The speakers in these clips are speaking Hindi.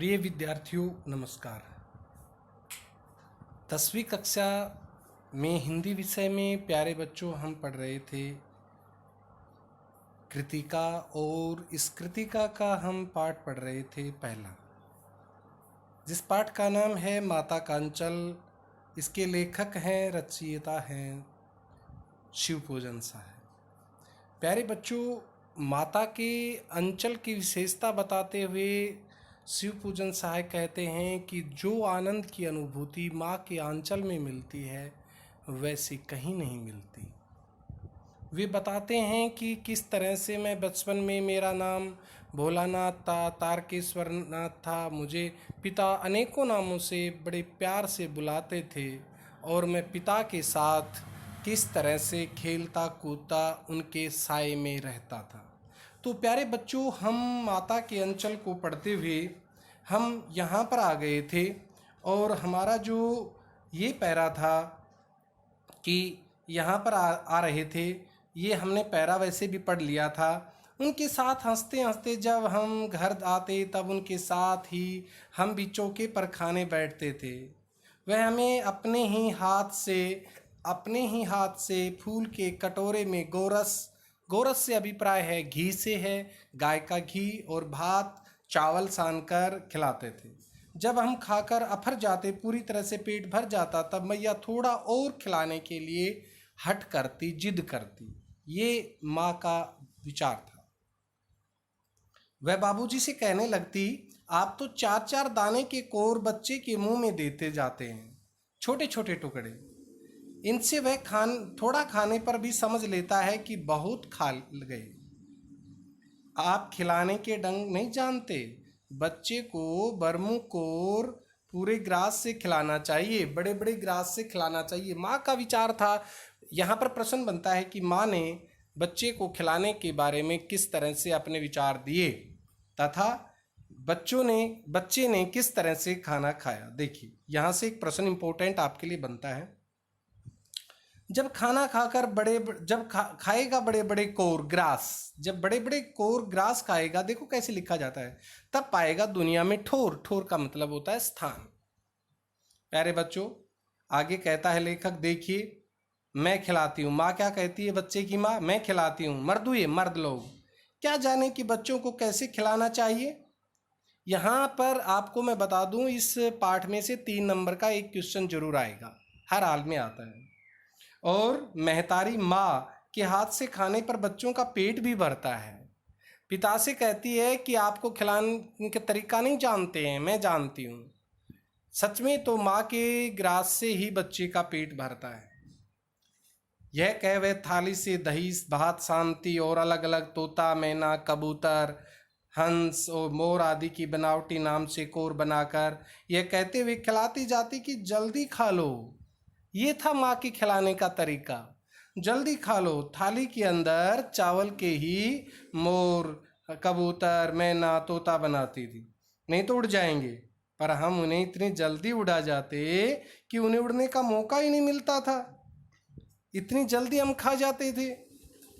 प्रिय विद्यार्थियों नमस्कार। 10वीं कक्षा में हिंदी विषय में प्यारे बच्चों हम पढ़ रहे थे कृतिका, और इस कृतिका का हम पाठ पढ़ रहे थे पहला, जिस पाठ का नाम है माता कांचल। इसके लेखक हैं, रचयिता हैं शिवपूजन साहब। प्यारे बच्चों, माता के अंचल की विशेषता बताते हुए शिवपूजन सहाय कहते हैं कि जो आनंद की अनुभूति माँ के आंचल में मिलती है वैसी कहीं नहीं मिलती। वे बताते हैं कि किस तरह से मैं बचपन में, मेरा नाम भोलानाथ था, तारकेश्वर नाथ था, मुझे पिता अनेकों नामों से बड़े प्यार से बुलाते थे और मैं पिता के साथ किस तरह से खेलता कूदता उनके साए में रहता था। तो प्यारे बच्चों, हम माता के अंचल को पढ़ते हुए हम यहाँ पर आ गए थे, और हमारा जो ये पैरा था कि यहाँ पर आ रहे थे, ये हमने पैरा वैसे भी पढ़ लिया था। उनके साथ हंसते हंसते जब हम घर आते तब उनके साथ ही हम भी चौके पर खाने बैठते थे। वह हमें अपने ही हाथ से फूल के कटोरे में गोरस से अभिप्राय है घी से है, गाय का घी और भात चावल सानकर खिलाते थे। जब हम खाकर अफर जाते, पूरी तरह से पेट भर जाता, तब मैया थोड़ा और खिलाने के लिए हट करती, जिद करती। ये माँ का विचार था। वह बाबूजी से कहने लगती, आप तो 4-4 दाने के कोर बच्चे के मुंह में देते जाते हैं, छोटे छोटे टुकड़े। इनसे वह थोड़ा खाने पर भी समझ लेता है कि बहुत खा गए। आप खिलाने के ढंग नहीं जानते। बच्चे को बरमुकोर पूरे ग्रास से खिलाना चाहिए, बड़े बड़े ग्रास से खिलाना चाहिए, माँ का विचार था। यहाँ पर प्रश्न बनता है कि माँ ने बच्चे को खिलाने के बारे में किस तरह से अपने विचार दिए तथा बच्चे ने किस तरह से खाना खाया। देखिए, यहाँ से एक प्रश्न इंपॉर्टेंट आपके लिए बनता है। जब खाना खाकर खाएगा बड़े बड़े कोर ग्रास, जब बड़े बड़े कोर ग्रास खाएगा, देखो कैसे लिखा जाता है, तब पाएगा दुनिया में ठोर। ठोर का मतलब होता है स्थान। प्यारे बच्चों, आगे कहता है लेखक, देखिए, मैं खिलाती हूँ। माँ क्या कहती है बच्चे की माँ? मैं खिलाती हूँ। मर्द लोग क्या जाने कि बच्चों को कैसे खिलाना चाहिए। यहाँ पर आपको मैं बता दूँ, इस पाठ में से 3 नंबर का एक क्वेश्चन जरूर आएगा, हर हाल में आता है। और महतारी माँ के हाथ से खाने पर बच्चों का पेट भी भरता है। पिता से कहती है कि आपको खिलाने का तरीका नहीं जानते हैं, मैं जानती हूँ। सच में तो माँ के ग्रास से ही बच्चे का पेट भरता है। यह कह वह थाली से दही भात शांति और अलग अलग तोता, मैना, कबूतर, हंस और मोर आदि की बनावटी नाम से कोर बनाकर यह कहते हुए खिलाती जाती कि जल्दी खा लो। ये था माँ के खिलाने का तरीका, जल्दी खा लो। थाली के अंदर चावल के ही मोर, कबूतर, मैना, तोता बनाती थी, नहीं तो उड़ जाएंगे, पर हम उन्हें इतनी जल्दी उड़ा जाते कि उन्हें उड़ने का मौका ही नहीं मिलता था, इतनी जल्दी हम खा जाते थे।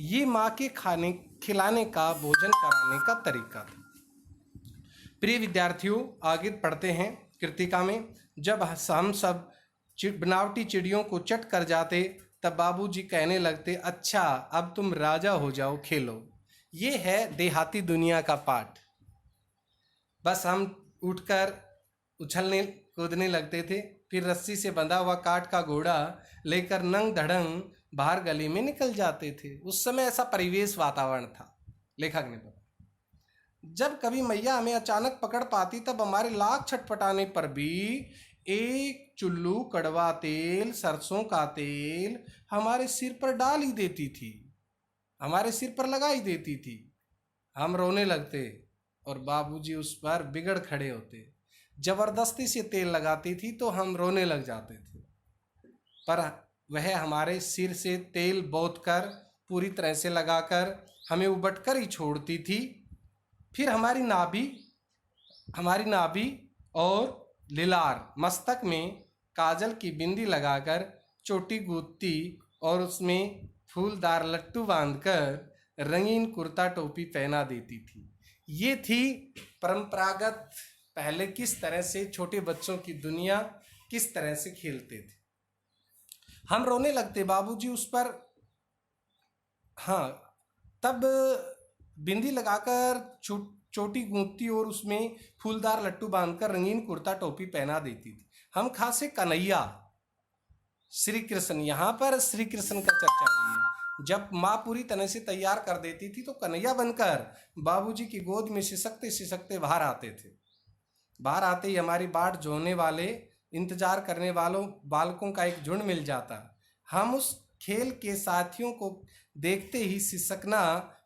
ये माँ के खिलाने का, भोजन कराने का तरीका था। प्रिय विद्यार्थियों, आगे पढ़ते हैं कृतिका में। जब हम सब बनावटी चिड़ियों को चट कर जाते, तब बाबूजी कहने लगते, अच्छा अब तुम राजा हो जाओ, खेलो। ये है देहाती दुनिया का पाठ। बस हम उठकर उछलने कूदने लगते थे, फिर रस्सी से बंधा हुआ काठ का घोड़ा लेकर नंग धड़ंग बाहर गली में निकल जाते थे। उस समय ऐसा परिवेश वातावरण था, लेखक ने बताया। जब कभी मैया हमें अचानक पकड़ पाती, तब हमारे लाख छटपटाने पर भी एक चुल्लू कड़वा तेल, सरसों का तेल हमारे सिर पर डाल ही देती थी, हमारे सिर पर लगा ही देती थी। हम रोने लगते और बाबूजी उस पर बिगड़ खड़े होते। जबरदस्ती से तेल लगाती थी तो हम रोने लग जाते थे, पर वह हमारे सिर से तेल बोत कर पूरी तरह से लगाकर हमें उबट कर ही छोड़ती थी। फिर हमारी नाभि और लिलार, मस्तक में काजल की बिंदी लगाकर चोटी गूंथती और उसमें फूलदार लट्टू बांधकर रंगीन कुर्ता टोपी पहना देती थी। ये थी परंपरागत पहले किस तरह से छोटे बच्चों की दुनिया किस तरह से खेलते थे। हम रोने लगते, बाबूजी उस पर, हाँ, तब बिंदी लगाकर चोटी गूंथती और उसमें फूलदार लट्टू बांधकर रंगीन कुर्ता टोपी पहना देती थी। हम खासे कन्हैया श्री कृष्ण, यहाँ पर श्री कृष्ण का चर्चा हुई है। जब माँ पूरी तरह से तैयार कर देती थी तो कन्हैया बनकर बाबूजी की गोद में सिसकते सिसकते बाहर आते थे। बाहर आते ही हमारी बाट जोहने वाले, इंतजार करने वालों बालकों का एक झुंड मिल जाता। हम उस खेल के साथियों को देखते ही सिसकना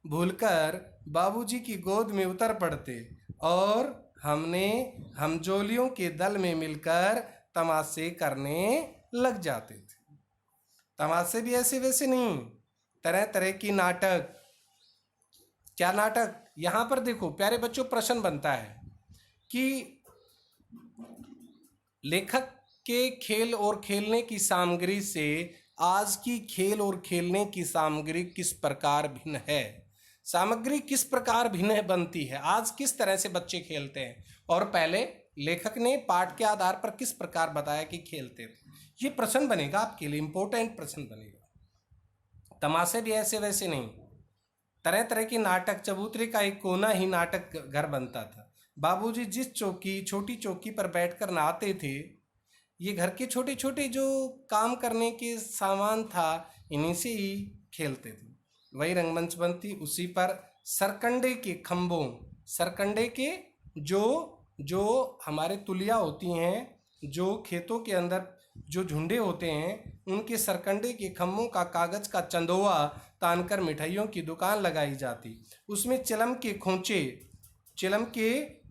भूलकर बाबूजी की गोद में उतर पड़ते और हमने हमजोलियों के दल में मिलकर तमाशे करने लग जाते थे। तमाशे भी ऐसे वैसे नहीं, तरह तरह की नाटक। क्या नाटक? यहाँ पर देखो प्यारे बच्चों, प्रश्न बनता है कि लेखक के खेल और खेलने की सामग्री से आज की खेल और खेलने की सामग्री किस प्रकार भिन्न है। सामग्री किस प्रकार भिन्न बनती है, आज किस तरह से बच्चे खेलते हैं और पहले लेखक ने पाठ के आधार पर किस प्रकार बताया कि खेलते थे। ये प्रश्न बनेगा आपके लिए, इंपॉर्टेंट प्रश्न बनेगा। तमाशे भी ऐसे वैसे नहीं, तरह तरह के नाटक। चबूतरे का एक कोना ही नाटक घर बनता था। बाबूजी जिस छोटी चौकी पर बैठकर नहाते थे, ये घर के छोटे छोटे जो काम करने के सामान था, इन्हीं से ही खेलते थे। वही रंगमंच बनती, उसी पर सरकंडे के खंभों, सरकंडे के जो हमारे तुलिया होती हैं, जो खेतों के अंदर जो झुंडे होते हैं, उनके सरकंडे के खम्भों का कागज का चंदोवा तानकर मिठाइयों की दुकान लगाई जाती। उसमें चिलम के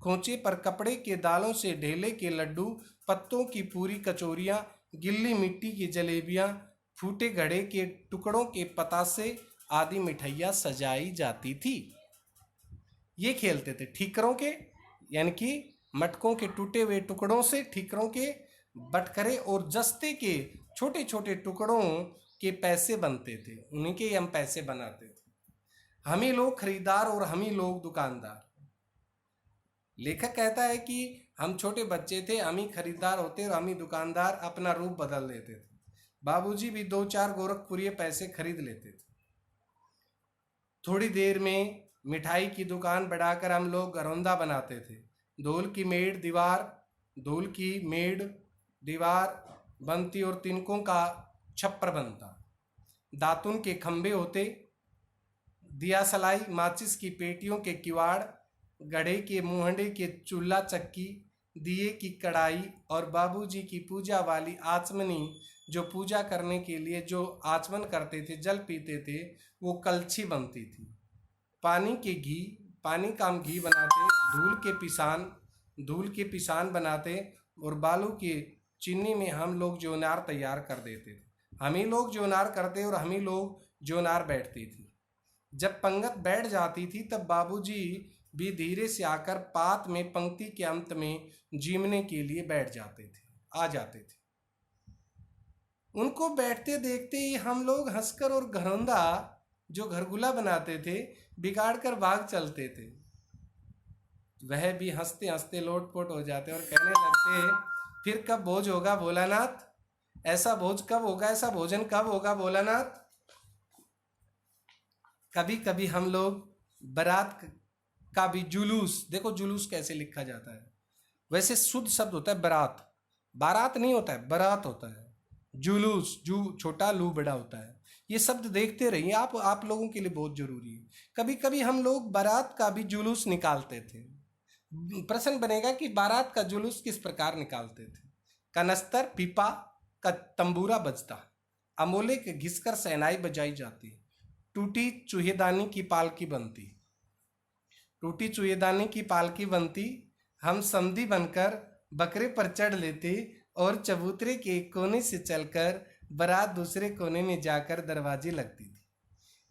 खोंचे पर कपड़े के दालों से ढेले के लड्डू, पत्तों की पूरी कचौरियाँ, गिल्ली मिट्टी की जलेबियाँ, फूटे घड़े के टुकड़ों के पतासे आदि मिठाइयाँ सजाई जाती थी। ये खेलते थे। ठीकरों के, यानी कि मटकों के टूटे हुए टुकड़ों से ठीकरों के बटखरे और जस्ते के छोटे छोटे टुकड़ों के पैसे बनते थे, उन्हीं के हम पैसे बनाते थे। हम ही लोग खरीदार और हम ही लोग दुकानदार। लेखक कहता है कि हम छोटे बच्चे थे, हम ही खरीदार होते और हम ही दुकानदार, अपना रूप बदल लेते थे। बाबूजी भी 2-4 गोरखपुरी पैसे खरीद लेते थे। थोड़ी देर में मिठाई की दुकान बढ़ाकर हम लोग घरौंदा बनाते थे। धूल की मेड़ दीवार बनती और तिनकों का छप्पर बनता। दातुन के खंभे होते, दिया सलाई, माचिस की पेटियों के किवाड़, गढ़े के मुहंडे के चूल्हा चक्की, दिए की कढ़ाई और बाबूजी की पूजा वाली आचमनी, जो पूजा करने के लिए जो आचमन करते थे, जल पीते थे, वो कलछी बनती थी। पानी का हम घी बनाते, धूल के पिसान बनाते और बालू के चीनी में हम लोग जोनार तैयार कर देते थे। हम ही लोग जोनार करते और हम ही लोग जोनार बैठती थी। जब पंगत बैठ जाती थी तब बाबूजी भी धीरे से आकर पात में पंक्ति के अंत में जीमने के लिए आ जाते थे। उनको बैठते देखते ही हम लोग हंसकर और घरौंदा जो घरगुला बनाते थे बिगाड़ कर भाग चलते थे। वह भी हंसते हंसते लोटपोट हो जाते और कहने लगते, फिर कब भोज होगा भोलानाथ, ऐसा भोज कब होगा, ऐसा भोजन कब होगा भोलानाथ। कभी कभी हम लोग बारात का भी जुलूस, देखो जुलूस कैसे लिखा जाता है, वैसे शुद्ध शब्द होता है बारात, बारात नहीं होता है, बारात होता है। जुलूस, जू छोटा लू बड़ा होता है। ये शब्द देखते रहिए, आप लोगों के लिए बहुत जरूरी है। कभी कभी हम लोग बारात का भी जुलूस निकालते थे। प्रश्न बनेगा कि बारात का जुलूस किस प्रकार निकालते थे। कनस्तर पीपा का तंबूरा बजता, अमोले के घिसकर सहनाई बजाई जाती, टूटी चूहेदानी की पालकी बनती। हम समधी बनकर बकरे पर चढ़ लेते और चबूतरे के एक कोने से चलकर बारात दूसरे कोने में जाकर दरवाजे लगती थी।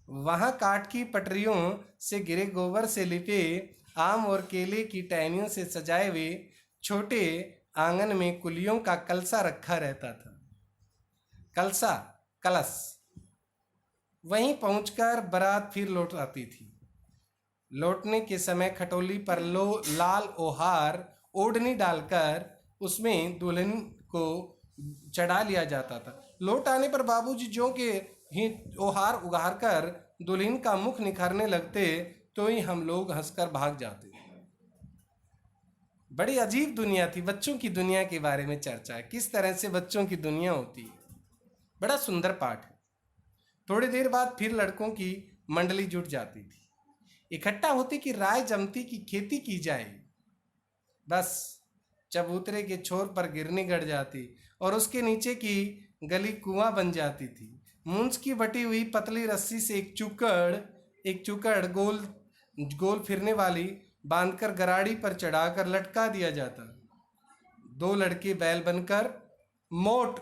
वहाँ काठ की पटरियों से गिरे गोबर से लिपे आम और केले की टहनियों से सजाए हुए छोटे आंगन में कुलियों का कलसा रखा रहता था। कलश। वहीं पहुंचकर बारात फिर लौट आती थी। लौटने के समय खटोली पर लाल ओहार ओढ़नी डालकर उसमें दुल्हन को चढ़ा लिया जाता था। लौट आने पर बाबूजी जो के ही ओहार उगार कर दुल्हन का मुख निखारने लगते तो ही हम लोग हंसकर भाग जाते। बड़ी अजीब दुनिया थी। बच्चों की दुनिया के बारे में चर्चा है, किस तरह से बच्चों की दुनिया होती है। बड़ा सुंदर पाठ है। थोड़ी देर बाद फिर लड़कों की मंडली जुट जाती थी, इकट्ठा होती कि राय जमती की खेती की जाए। बस चबूतरे के छोर पर गिरनी गड़ जाती और उसके नीचे की गली कुआं बन जाती थी। मूंछ की बटी हुई पतली रस्सी से एक चुकड़ गोल गोल फिरने वाली बांधकर गराड़ी पर चढ़ाकर लटका दिया जाता। दो लड़के बैल बनकर मोट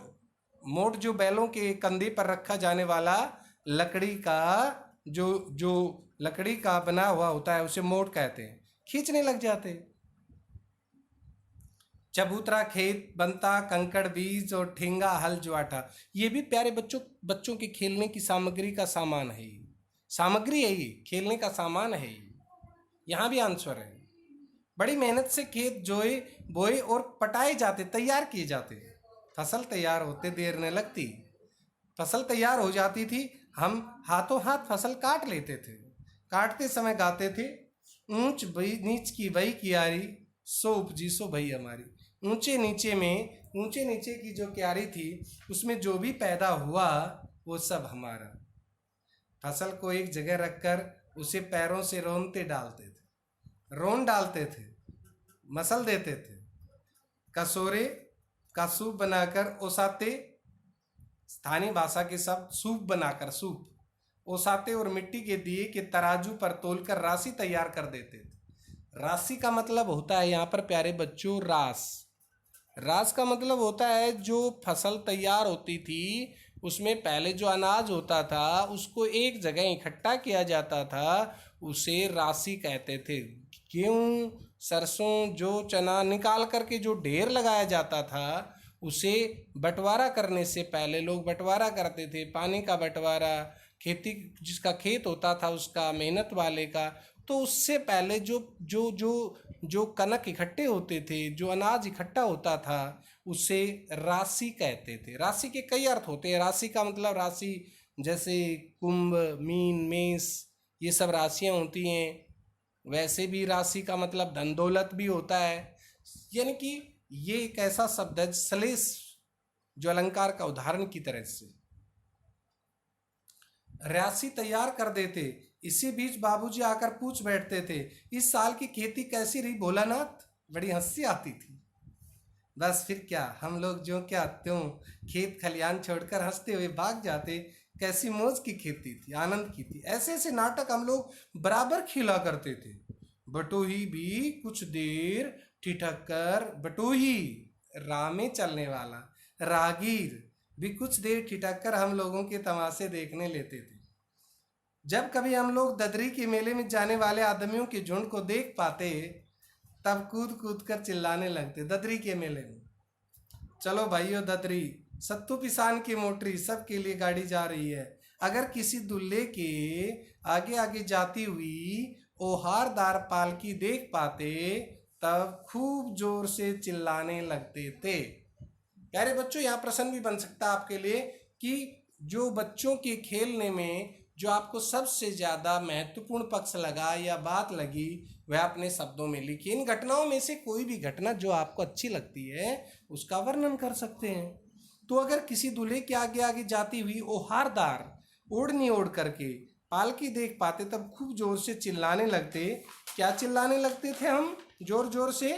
मोट जो बैलों के कंधे पर रखा जाने वाला लकड़ी का जो जो लकड़ी का बना हुआ होता है उसे मोट कहते हैं, खींचने लग जाते। चबूतरा खेत बनता, कंकड़ बीज और ठेंगा हल जुआटा, ये भी प्यारे बच्चों के खेलने की सामग्री का सामान है। सामग्री है ये, खेलने का सामान है ये। यहाँ भी आंसर है। बड़ी मेहनत से खेत जोए बोए और पटाए जाते, तैयार किए जाते। फसल तैयार होते देर न लगती। फसल तैयार हो जाती थी, हम हाथों हाथ फसल काट लेते थे। काटते समय गाते थे, ऊंच बई नीच की बई कियारी, सो उपजी सो भई हमारी। ऊंचे नीचे की जो क्यारी थी उसमें जो भी पैदा हुआ वो सब हमारा। फसल को एक जगह रखकर उसे पैरों से रोन डालते थे, मसल देते थे। कसोरे का सूप बनाकर ओसाते, स्थानीय भाषा के शब्द सूप बनाकर सूप ओसाते और मिट्टी के दिए के तराजू पर तोलकर राशि तैयार कर देते थे। राशि का मतलब होता है यहाँ पर प्यारे बच्चों रास का मतलब होता है जो फसल तैयार होती थी उसमें पहले जो अनाज होता था उसको एक जगह इकट्ठा किया जाता था, उसे राशि कहते थे। गेहूँ, सरसों, जो चना निकाल करके जो ढेर लगाया जाता था उसे बंटवारा करने से पहले लोग बंटवारा करते थे। पानी का बंटवारा, खेती जिसका खेत होता था उसका, मेहनत वाले का, तो उससे पहले जो जो जो जो कनक इकट्ठे होते थे, जो अनाज इकट्ठा होता था उसे राशि कहते थे। राशि के कई अर्थ होते हैं। राशि का मतलब राशि जैसे कुंभ, मीन, मेष, ये सब राशियाँ होती हैं। वैसे भी राशि का मतलब धन दौलत भी होता है। यानी कि ये एक ऐसा शब्द है श्लेष, जो अलंकार का उदाहरण की तरह से। राशि तैयार कर देते, इसी बीच बाबूजी आकर पूछ बैठते थे, इस साल की खेती कैसी रही भोलानाथ? बड़ी हंसी आती थी। बस फिर क्या, हम लोग जो क्या त्यों खेत खलियान छोड़कर हंसते हुए भाग जाते। कैसी मौज की खेती थी, आनंद की थी। ऐसे ऐसे नाटक हम लोग बराबर खेला करते थे। बटोही भी कुछ देर ठिठक कर, बटोही राह में चलने वाला, रागीर भी कुछ देर ठिठक कर हम लोगों के तमाशे देखने लेते थे। जब कभी हम लोग ददरी के मेले में जाने वाले आदमियों के झुंड को देख पाते तब कूद कूद कर चिल्लाने लगते। ददरी के मेले में, चलो भाइयों ददरी, सत्तू पिसान की मोटरी, सबके लिए गाड़ी जा रही है। अगर किसी दूल्हे के आगे आगे जाती हुई ओहारदार पालकी देख पाते तब खूब जोर से चिल्लाने लगते थे। प्यारे बच्चों, यहाँ प्रश्न भी बन सकता है आपके लिए कि जो बच्चों के खेलने में जो आपको सबसे ज़्यादा महत्वपूर्ण पक्ष लगा या बात लगी वह अपने शब्दों में लिखिए। इन घटनाओं में से कोई भी घटना जो आपको अच्छी लगती है उसका वर्णन कर सकते हैं। तो अगर किसी दूल्हे के आगे आगे जाती हुई ओहारदार ओढ़नी ओढ़ करके पालकी देख पाते तब खूब जोर से चिल्लाने लगते। क्या चिल्लाने लगते थे हम जोर जोर से?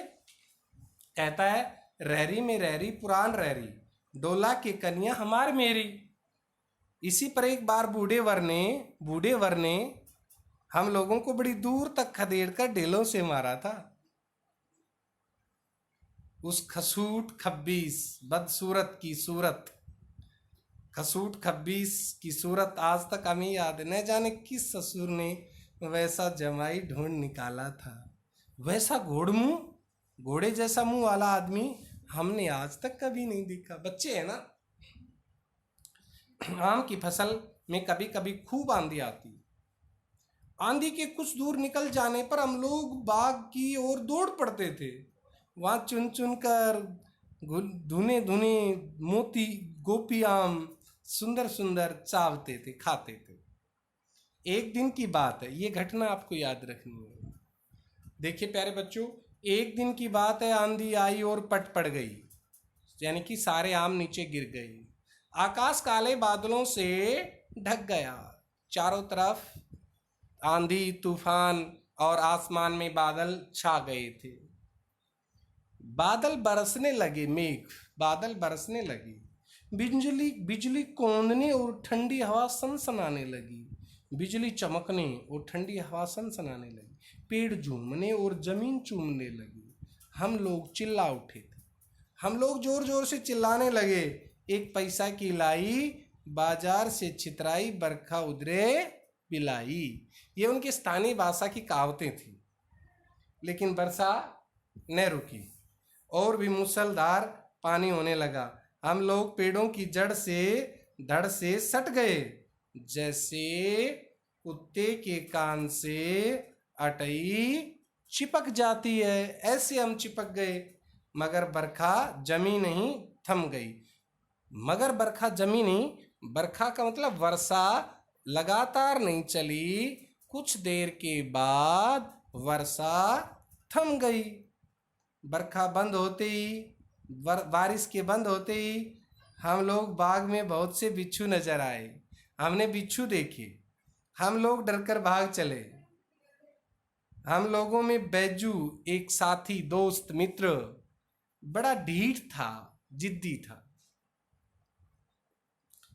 कहता है, रहरी में रहरी पुरान रहरी, डोला के कन्या हमार मेरी। इसी पर एक बार बूढ़े वर ने हम लोगों को बड़ी दूर तक खदेड़ कर ढेलों से मारा था। उस खसूट खब्बीस बदसूरत की सूरत, खसूट खब्बीस की सूरत आज तक हमें याद है। न जाने किस ससुर ने वैसा जमाई ढूंढ निकाला था। वैसा घोड़े जैसा मुंह वाला आदमी हमने आज तक कभी नहीं देखा। बच्चे है ना। आम की फसल में कभी कभी खूब आंधी आती। आंधी के कुछ दूर निकल जाने पर हम लोग बाग की ओर दौड़ पड़ते थे। वहाँ चुन चुन कर धुने धुने मोती गोपी आम सुंदर सुंदर चावते थे, खाते थे। एक दिन की बात है, ये घटना आपको याद रखनी है। देखिए प्यारे बच्चों, एक दिन की बात है, आंधी आई और पट पड़ गई, यानी कि सारे आम नीचे गिर गए। आकाश काले बादलों से ढक गया, चारों तरफ आंधी तूफान और आसमान में बादल छा गए थे। बादल बरसने लगे, मेघ बादल बरसने लगे, बिजली बिजली कौंधने और ठंडी हवा सनसनाने लगी, बिजली चमकने और ठंडी हवा सनसनाने लगी, पेड़ झूमने और जमीन चूमने लगी। हम लोग चिल्ला उठे थे, हम लोग जोर जोर से चिल्लाने लगे, एक पैसा की लाई बाजार से छितराई, बरखा उधरे बिलाई। ये उनकी स्थानीय भाषा की कहावतें थी। लेकिन वर्षा न रुकी और भी मूसलाधार पानी होने लगा। हम लोग पेड़ों की जड़ से धड़ से सट गए, जैसे कुत्ते के कान से अटई चिपक जाती है, ऐसे हम चिपक गए। मगर बरखा जमी नहीं, थम गई। मगर बरखा जमी नहीं, बरखा का मतलब वर्षा लगातार नहीं चली, कुछ देर के बाद वर्षा थम गई। बरखा बंद होते ही, बारिश के बंद होते ही हम लोग बाग में बहुत से बिच्छू नजर आए। हमने बिच्छू देखे, हम लोग डरकर भाग चले। हम लोगों में बैजू, एक साथी, दोस्त, मित्र, बड़ा ढीठ था, जिद्दी था।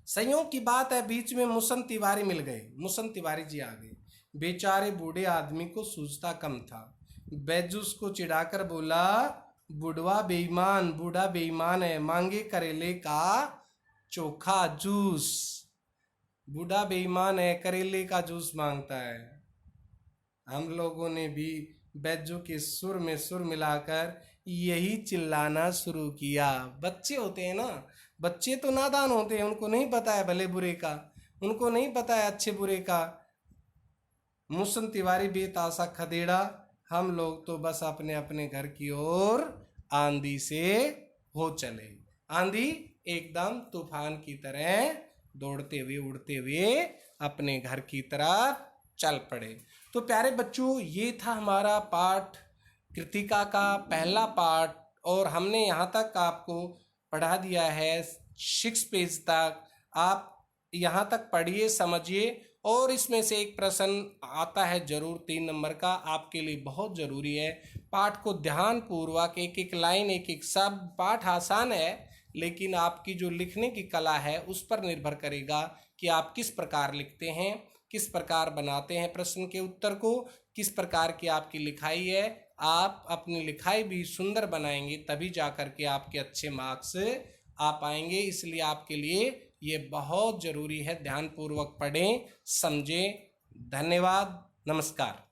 संयोग की बात है, बीच में मुसन तिवारी मिल गए। मुसन तिवारी जी आ गए। बेचारे बूढ़े आदमी को सूझता कम था। बैजू उसको चिढ़ाकर बोला, बुढ़वा बेईमान, बूढ़ा बेईमान है, मांगे करेले का चोखा जूस। बूढ़ा बेईमान है, करेले का जूस मांगता है। हम लोगों ने भी बैजू के सुर में सुर मिलाकर यही चिल्लाना शुरू किया। बच्चे होते हैं ना, बच्चे तो नादान होते हैं, उनको नहीं पता है भले बुरे का, उनको नहीं पता है अच्छे बुरे का। मुसन तिवारी बेतासा खदेड़ा, हम लोग तो बस अपने अपने घर की ओर आंधी से हो चले। आंधी एकदम तूफान की तरह दौड़ते हुए, उड़ते हुए अपने घर की तरफ चल पड़े। तो प्यारे बच्चों, ये था हमारा पाठ कृतिका का पहला पाठ, और हमने यहाँ तक आपको पढ़ा दिया है 6 पेज तक। आप यहाँ तक पढ़िए, समझिए, और इसमें से एक प्रश्न आता है जरूर 3 नंबर का, आपके लिए बहुत ज़रूरी है। पाठ को ध्यान पूर्वक, एक एक लाइन, एक एक शब्द। पाठ आसान है, लेकिन आपकी जो लिखने की कला है उस पर निर्भर करेगा कि आप किस प्रकार लिखते हैं, किस प्रकार बनाते हैं प्रश्न के उत्तर को, किस प्रकार की आपकी लिखाई है। आप अपनी लिखाई भी सुंदर बनाएंगे, तभी जा कर के आपके अच्छे मार्क्स आ पाएंगे। इसलिए आपके लिए ये बहुत ज़रूरी है, ध्यानपूर्वक पढ़ें, समझें। धन्यवाद, नमस्कार।